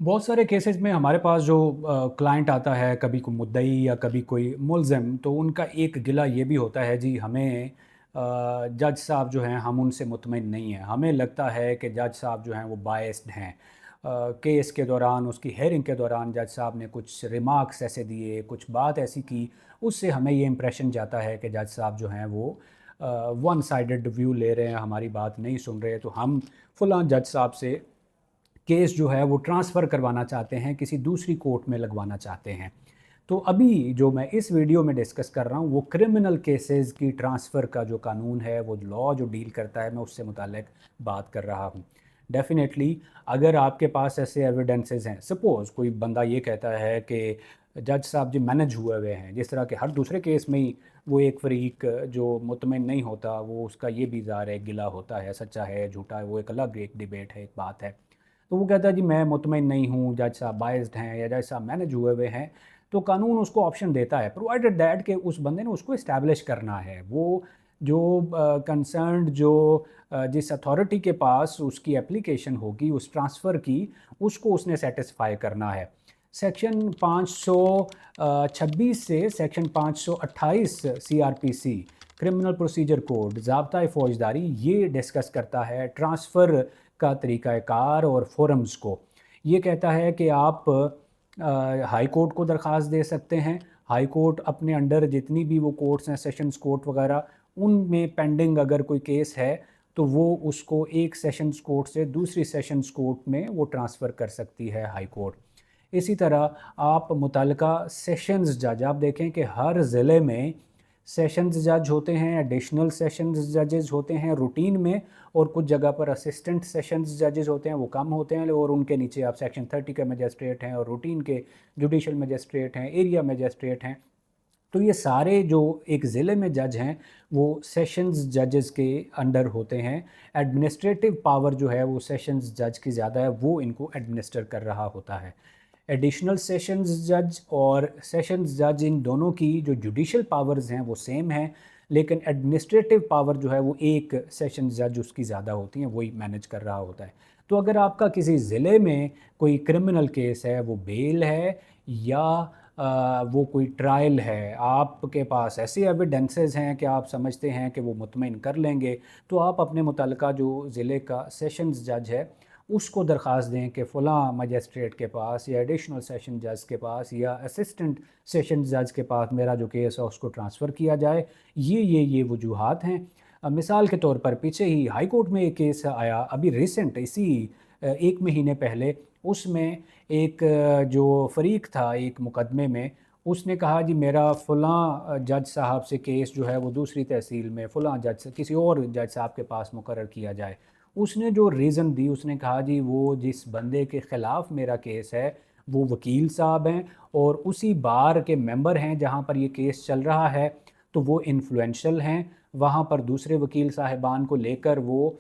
बहुत सारे केसेस में हमारे पास जो क्लाइंट आता है, कभी कोई मुद्दई या कभी कोई मुल्ज़िम, तो उनका एक गिला ये भी होता है जी, हमें जज साहब जो हैं हम उनसे मुतमिन नहीं हैं। हमें लगता है कि जज साहब जो हैं वो बायस्ड हैं। केस के दौरान, उसकी हेयरिंग के दौरान जज साहब ने कुछ रिमार्क्स ऐसे दिए, कुछ बात ऐसी की, उससे हमें ये इम्प्रेशन जाता है कि जज साहब जो हैं वो वन साइडेड व्यू ले रहे हैं, हमारी बात नहीं सुन रहे। तो हम फ़लाँ जज साहब से केस जो है वो ट्रांसफ़र करवाना चाहते हैं, किसी दूसरी कोर्ट में लगवाना चाहते हैं। तो अभी जो मैं इस वीडियो में डिस्कस कर रहा हूँ वो क्रिमिनल केसेस की ट्रांसफ़र का जो कानून है, वो लॉ जो डील करता है, मैं उससे मुताल्लिक़ बात कर रहा हूँ। डेफ़िनेटली अगर आपके पास ऐसे एविडेंसेस हैं, सपोज़ कोई बंदा ये कहता है कि जज साहब जी मैनेज हुए हुए हैं, जिस तरह के हर दूसरे केस में ही वो एक फ़रीक जो मुतमिन नहीं होता, वो उसका ये भी ज़ाहिर है गिला होता है, सच्चा है, झूठा है, वो एक अलग एक डिबेट है, एक बात है। तो वो कहता है जी मैं मुतमिन नहीं हूँ, जज साहब बायस्ड हैं या जज साहब मैनेज हुए हुए हैं। तो कानून उसको ऑप्शन देता है, प्रोवाइडेड दैट कि उस बंदे ने उसको इस्टेब्लिश करना है। वो जो कंसर्न्ड जो जिस अथॉरिटी के पास उसकी एप्लीकेशन होगी उस ट्रांसफ़र की, उसको उसने सेटिस्फाई करना है। सेक्शन 526 से section 528 CrPC criminal procedure code ज़ाब्ता फ़ौजदारी ये डिस्कस करता है ट्रांसफ़र का तरीक़ाकार और फ़ोरम्स को। ये कहता है कि आप हाई कोर्ट को दरख्वास्त दे सकते हैं। हाई कोर्ट अपने अंडर जितनी भी वो कोर्ट्स हैं, सेशंस कोर्ट वगैरह, उनमें पेंडिंग अगर कोई केस है तो वो उसको एक सेशंस कोर्ट से दूसरी सेशंस कोर्ट में वो ट्रांसफ़र कर सकती है हाई कोर्ट। इसी तरह आप मुतल्लिका सेशंस जज, आप देखें कि हर ज़िले में सेशंस जज होते हैं, एडिशनल सेशंस जजेस होते हैं रूटीन में, और कुछ जगह पर असिस्टेंट सेशंस जजेस होते हैं, वो कम होते हैं, और उनके नीचे आप सेक्शन 30 के मजिस्ट्रेट हैं और रूटीन के जुडिशल मजिस्ट्रेट हैं, एरिया मजिस्ट्रेट हैं। तो ये सारे जो एक ज़िले में जज हैं वो सेशंस जजेस के अंडर होते हैं। एडमिनिस्ट्रेटिव पावर जो है वो सेशंस जज की ज़्यादा है, वो इनको एडमिनिस्टर कर रहा होता है। एडिशनल सेशंस जज और सेशंस जज इन दोनों की जो जुडिशल पावर्स हैं वो सेम हैं, लेकिन एडमिनिस्ट्रेटिव पावर जो है वो एक सेशंस जज उसकी ज़्यादा होती हैं, वही मैनेज कर रहा होता है। तो अगर आपका किसी ज़िले में कोई क्रिमिनल केस है, वो बेल है या वो कोई ट्रायल है, आपके पास ऐसे एविडेंसेस हैं कि आप समझते हैं कि वो मुतमिन कर लेंगे, तो आप अपने मुतल्लिका जो ज़िले का सेशंस जज है उसको दरख्वास्त दें कि फ़लाँ मजिस्ट्रेट के पास या एडिशनल सेशन जज के पास या असिस्टेंट सेशन जज के पास मेरा जो केस है उसको ट्रांसफ़र किया जाए। ये वजूहात हैं। मिसाल के तौर पर पीछे ही हाई कोर्ट में एक केस आया अभी रिसेंट, इसी 1 महीने पहले। उसमें एक जो फ़रीक था एक मुकदमे में, उसने कहा जी मेरा फ़लाँ जज साहब से केस जो है वो दूसरी तहसील में फ़लाँ जज से किसी और जज साहब के पास मुकर्रर किया जाए। उसने जो रीज़न दी, उसने कहा जी वो जिस बंदे के ख़िलाफ़ मेरा केस है वो वकील साहब हैं और उसी बार के मेंबर हैं जहाँ पर ये केस चल रहा है, तो वो इन्फ्लुएंशियल हैं। वहाँ पर दूसरे वकील साहिबान को लेकर वो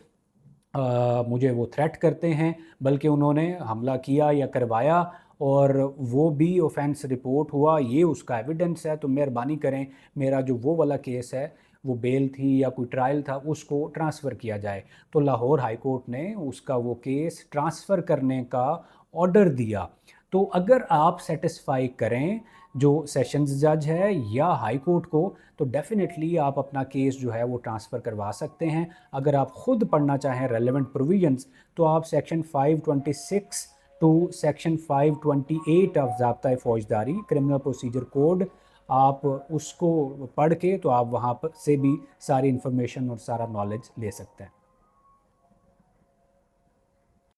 मुझे वो थ्रेट करते हैं, बल्कि उन्होंने हमला किया या करवाया और वो भी ऑफेंस रिपोर्ट हुआ, ये उसका एविडेंस है। तो मेहरबानी करें मेरा जो वो वाला केस है, वो बेल थी या कोई ट्रायल था, उसको ट्रांसफ़र किया जाए। तो लाहौर हाई कोर्ट ने उसका वो केस ट्रांसफ़र करने का ऑर्डर दिया। तो अगर आप सेटिस्फाई करें जो सेशंस जज है या हाई कोर्ट को, तो डेफ़िनेटली आप अपना केस जो है वो ट्रांसफ़र करवा सकते हैं। अगर आप ख़ुद पढ़ना चाहें रेलेवेंट प्रोविजंस, तो आप सेक्शन 526 टू सेक्शन 528 ऑफ ज़ाब्ता फ़ौजदारी क्रिमिनल प्रोसीजर कोड, आप उसको पढ़ के तो आप वहाँ पर से भी सारी इन्फॉर्मेशन और सारा नॉलेज ले सकते हैं।